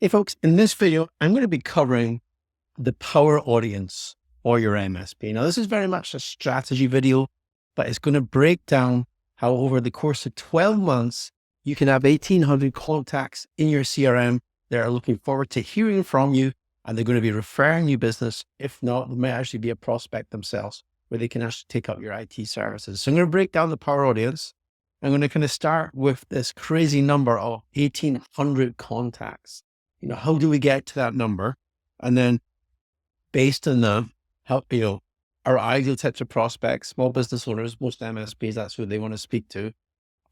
Hey folks, in this video, I'm going to be covering the power audience for your MSP. Now, this is very much a strategy video, but it's going to break down how over the course of 12 months, you can have 1,800 contacts in your CRM that are looking forward to hearing from you, and they're going to be referring you business. If not, they might actually be a prospect themselves where they can actually take up your IT services. So I'm going to break down the power audience. I'm going to kind of start with this crazy number of 1,800 contacts. How do we get to that number? And then based on the, how, our ideal types of prospects, small business owners, most MSPs, that's who they want to speak to.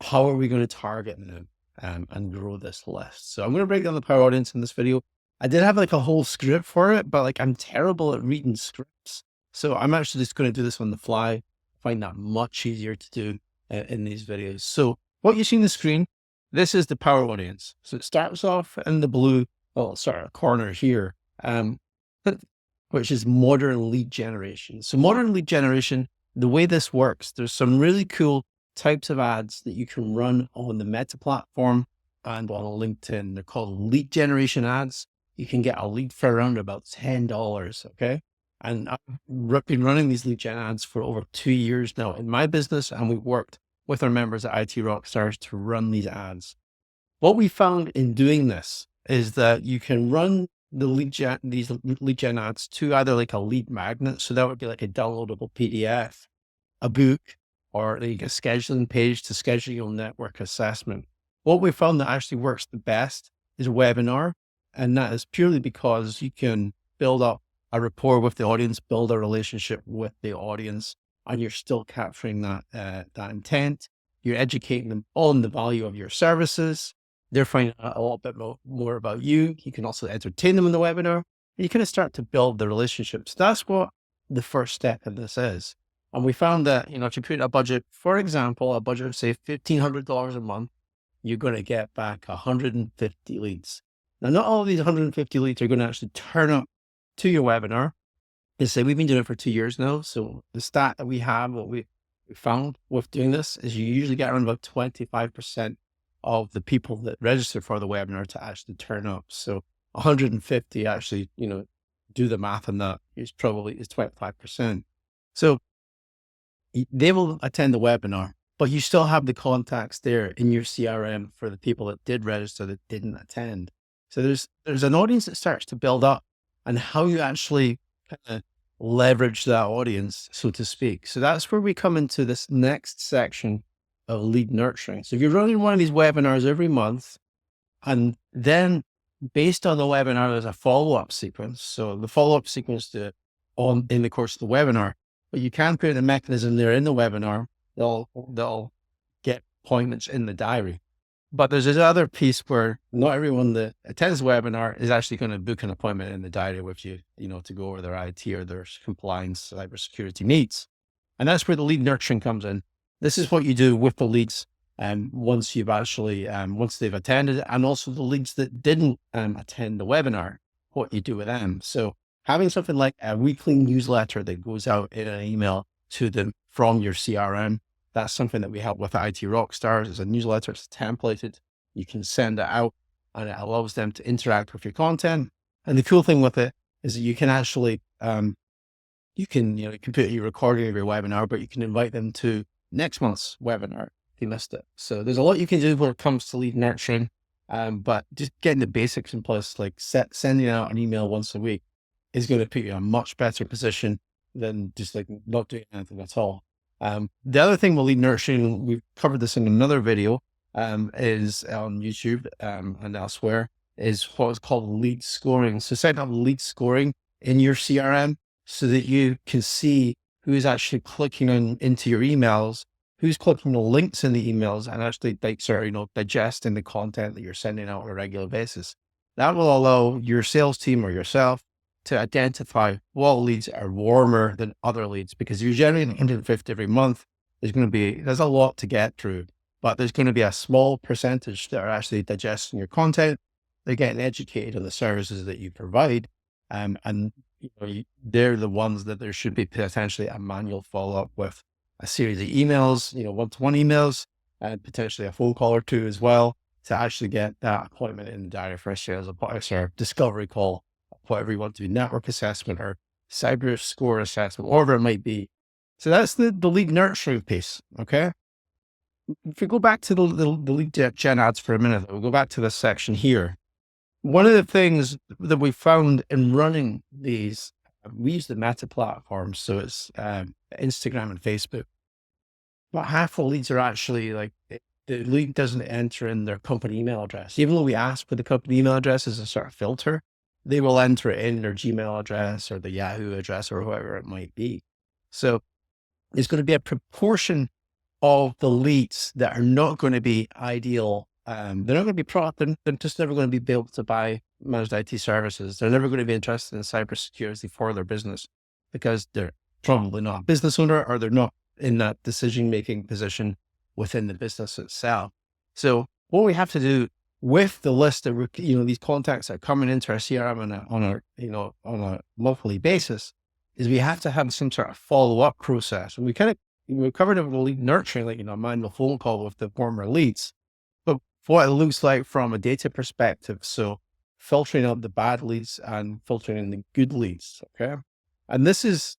How are we going to target them and grow this list? So I'm going to break down the power audience in this video. I did have like a whole script for it, but like I'm terrible at reading scripts. So I'm actually just going to do this on the fly. I find that much easier to do in these videos. So what you see on the screen, this is the power audience. So it starts off in the blue, corner here, which is modern lead generation. So modern lead generation, the way this works, there's some really cool types of ads that you can run on the Meta platform and on LinkedIn. They're called lead generation ads. You can get a lead for around about $10. Okay. And I've been running these lead gen ads for over 2 years now in my business. And we've worked with our members at IT Rockstars to run these ads. What we found in doing this is that you can run these lead gen ads to either like a lead magnet. So that would be like a downloadable PDF, a book, or like a scheduling page to schedule your network assessment. What we found that actually works the best is a webinar. And that is purely because you can build up a rapport with the audience, build a relationship with the audience, and you're still capturing that intent. You're educating them on the value of your services. They're finding out a little bit more about you. You can also entertain them in the webinar. And you kind of start to build the relationships. That's what the first step in this is. And we found that, if you put a budget, for example, a budget of say $1,500 a month, you're going to get back 150 leads. Now, not all of these 150 leads are going to actually turn up to your webinar. We've been doing it for 2 years now. So the stat that we have, what we found with doing this is you usually get around about 25% of the people that register for the webinar to actually turn up. So 150 actually, do the math on that is 25%. So they will attend the webinar, but you still have the contacts there in your CRM for the people that did register that didn't attend. So there's an audience that starts to build up, and how you actually kind of leverage that audience, so to speak. So that's where we come into this next section of lead nurturing. So if you're running one of these webinars every month, and then based on the webinar, there's a follow-up sequence. So the follow-up sequence in the course of the webinar, but you can put a mechanism there in the webinar. They'll get appointments in the diary. But there's this other piece where not everyone that attends the webinar is actually going to book an appointment in the diary with you, to go over their IT or their compliance, cybersecurity needs. And that's where the lead nurturing comes in. This is what you do with the leads once they've attended, and also the leads that didn't attend the webinar, what you do with them. So having something like a weekly newsletter that goes out in an email to them from your CRM, that's something that we help with at IT Rockstars. It's a newsletter, it's templated. You can send it out and it allows them to interact with your content. And the cool thing with it is that you can actually, you can put your recording of your webinar, but you can invite them to next month's webinar if you missed it. So there's a lot you can do when it comes to lead nurturing, but just getting the basics in place, like sending out an email once a week, is going to put you in a much better position than just like not doing anything at all. The other thing with lead nurturing, we've covered this in another video, is on YouTube and elsewhere, is what is called lead scoring. So set up lead scoring in your CRM so that you can see who is actually clicking into your emails, who's clicking the links in the emails, and actually digesting the content that you're sending out on a regular basis. That will allow your sales team or yourself to identify what leads are warmer than other leads, because you're generating 150 every month. There's a lot to get through, but there's going to be a small percentage that are actually digesting your content. They're getting educated on the services that you provide. And they're the ones that there should be potentially a manual follow-up with a series of emails, one-to-one emails, and potentially a phone call or two as well, to actually get that appointment in the diary for a sales appointment or discovery call, whatever you want to do, network assessment or cyber score assessment, whatever it might be. So that's the lead nurturing piece. Okay. If we go back to the lead gen ads for a minute, we'll go back to this section here. One of the things that we found in running these, we use the Meta platform. So it's Instagram and Facebook. About half the leads are actually like, the lead doesn't enter in their company email address. Even though we ask for the company email address as a sort of filter, they will enter it in their Gmail address or the Yahoo address or whoever it might be. So there's going to be a proportion of the leads that are not going to be ideal. They're not going to be they're just never going to be able to buy managed IT services. They're never going to be interested in cybersecurity for their business because they're probably not a business owner or they're not in that decision-making position within the business itself. So what we have to do with the list of, these contacts that are coming into our CRM on a monthly basis is we have to have some sort of follow-up process. And we covered it with the lead nurturing, like, a manual phone call with the former leads, but what it looks like from a data perspective. So filtering out the bad leads and filtering in the good leads. Okay. And this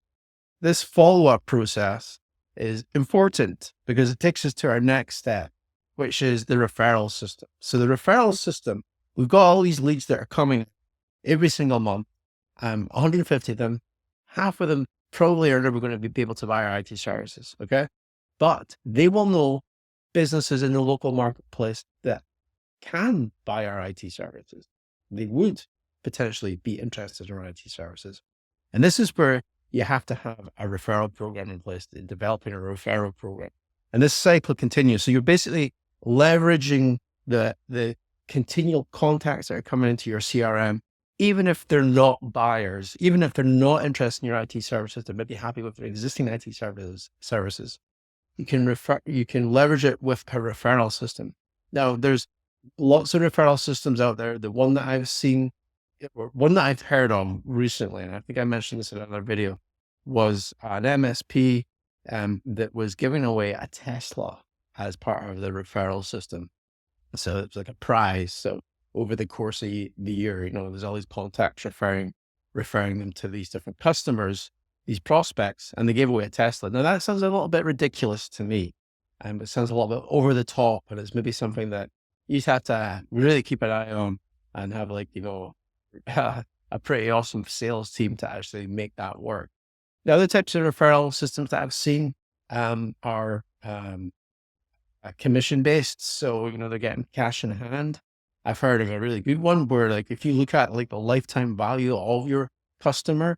follow-up process is important because it takes us to our next step, which is the referral system. So the referral system, we've got all these leads that are coming every single month, 150 of them, half of them probably are never going to be able to buy our IT services. Okay. But they will know businesses in the local marketplace that can buy our IT services. They would potentially be interested in our IT services. And this is where you have to have a referral program in place, developing a referral program. And this cycle continues. So you're basically leveraging the continual contacts that are coming into your CRM, even if they're not buyers, even if they're not interested in your IT services, they may be happy with their existing IT services. You can leverage it with a referral system. Now, there's lots of referral systems out there. The one that I've seen, or one that I've heard of recently, and I think I mentioned this in another video, was an MSP that was giving away a Tesla as part of the referral system. So it's like a prize. So over the course of the year, there's all these contacts referring them to these different customers, these prospects, and they gave away a Tesla. Now that sounds a little bit ridiculous to me. It sounds a little bit over the top, and it's maybe something that you just have to really keep an eye on and have a pretty awesome sales team to actually make that work. The other types of referral systems that I've seen are commission-based. So, they're getting cash in hand. I've heard of a really good one where, if you look at the lifetime value of your customer,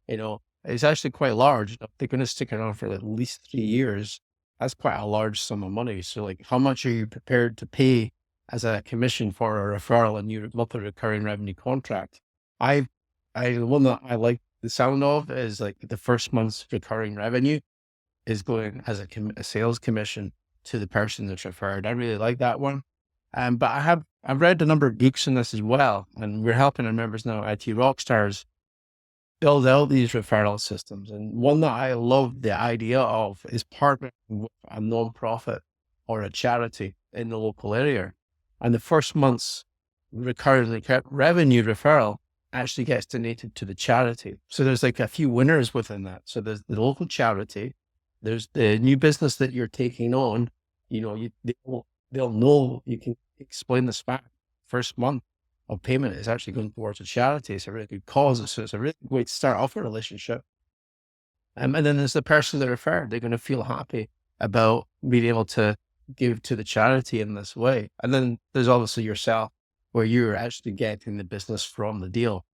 it's actually quite large. They're going to stick around for at least 3 years. That's quite a large sum of money. So how much are you prepared to pay as a commission for a referral and your monthly recurring revenue contract? The one that I like the sound of is the first month's recurring revenue is going as a sales commission to the person that's referred. I really like that one. But I've read a number of books on this as well, and we're helping our members now, IT Rockstars, build out these referral systems. And one that I love the idea of is partnering with a nonprofit or a charity in the local area. And the first month's recurring revenue referral actually gets donated to the charity. So there's a few winners within that. So there's the local charity, there's the new business that you're taking on. They'll know, you can explain this fact. First month of payment is actually going towards a charity. It's a really good cause. So it's a really good way to start off a relationship. And then there's the person that referred. They're going to feel happy about being able to give to the charity in this way. And then there's obviously yourself, where you're actually getting the business from the deal.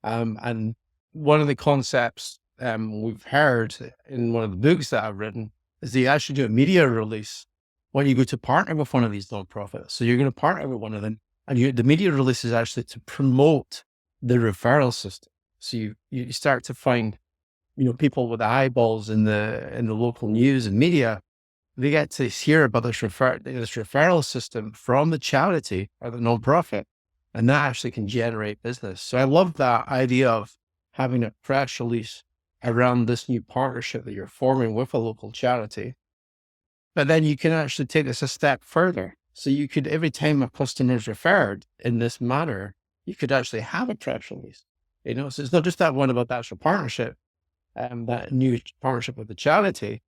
And one of the concepts we've heard in one of the books that I've written is that you actually do a media release when you go to partner with one of these nonprofits. So you're going to partner with one of them, and the media release is actually to promote the referral system. So you start to find, people with eyeballs in the local news and media, they get to hear about this referral system from the charity or the nonprofit, and that actually can generate business. So I love that idea of having a press release around this new partnership that you're forming with a local charity. But then you can actually take this a step further. So you could, every time a customer is referred in this manner, you could actually have a press release. So it's not just that one about the actual partnership, that new partnership with the charity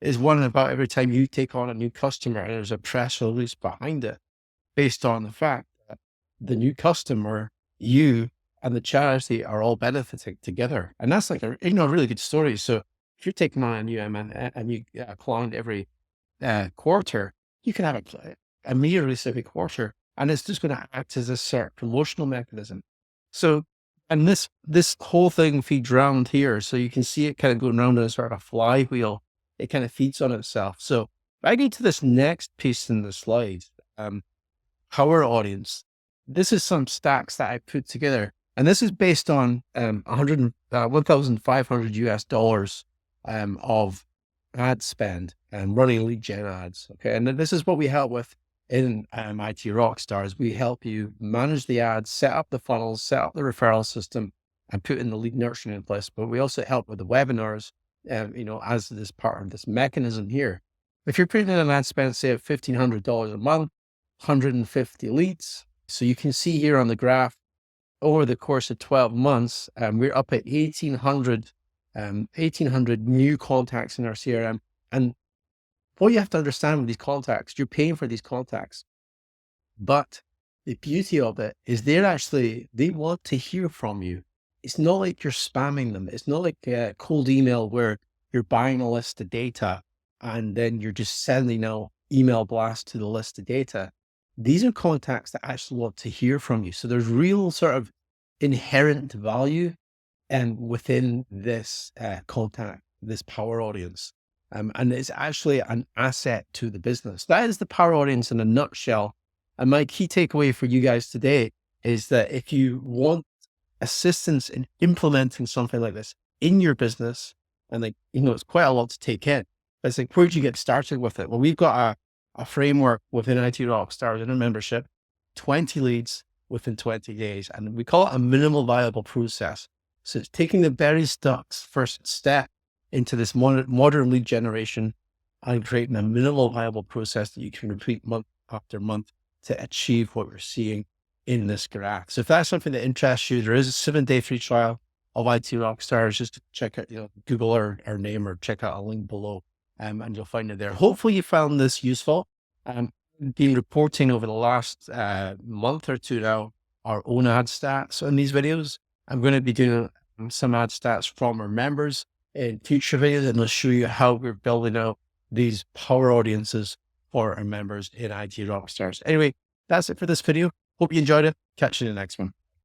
is one about every time you take on a new customer, and there's a press release behind it based on the fact that the new customer, you and the charity are all benefiting together. And that's like a really good story. So if you're taking on a new client every quarter, you can have a media release every quarter, and it's just going to act as a sort of promotional mechanism. So, and this whole thing feeds round here, so you can see it kind of going around in a sort of flywheel. It kind of feeds on itself. So, if I get to this next piece in the slide, power audience. This is some stacks that I put together, and this is based on 1,500 US dollars of ad spend and running lead gen ads. Okay. And then this is what we help with in IT Rockstars. We help you manage the ads, set up the funnels, set up the referral system, and put in the lead nurturing in place. But we also help with the webinars, as this part of this mechanism here. If you're putting in an ad spend, say of $1,500 a month, 150 leads. So you can see here on the graph, over the course of 12 months, we're up at 1,800 new contacts in our CRM. And what you have to understand with these contacts, you're paying for these contacts. But the beauty of it is they want to hear from you. It's not like you're spamming them. It's not like a cold email where you're buying a list of data and then you're just sending out email blast to the list of data. These are contacts that actually want to hear from you. So there's real sort of inherent value within this contact, this power audience. And it's actually an asset to the business. That is the power audience in a nutshell. And my key takeaway for you guys today is that if you want assistance in implementing something like this in your business, and it's quite a lot to take in. But it's like, where'd you get started with it? Well, we've got a framework within IT Rockstars in a membership, 20 leads within 20 days. And we call it a minimal viable process. So it's taking the very first step into this modern lead generation and creating a minimal viable process that you can repeat month after month to achieve what we're seeing in this graph. So if that's something that interests you, there is a 7-day free trial of IT Rockstars. Just check out, Google our name or check out a link below, and you'll find it there. Hopefully you found this useful. Been reporting over the last month or two now our own ad stats on these videos. I'm going to be doing some ad stats from our members in future videos, and I'll show you how we're building out these power audiences for our members in IT Rockstars. Anyway, that's it for this video. Hope you enjoyed it. Catch you in the next one.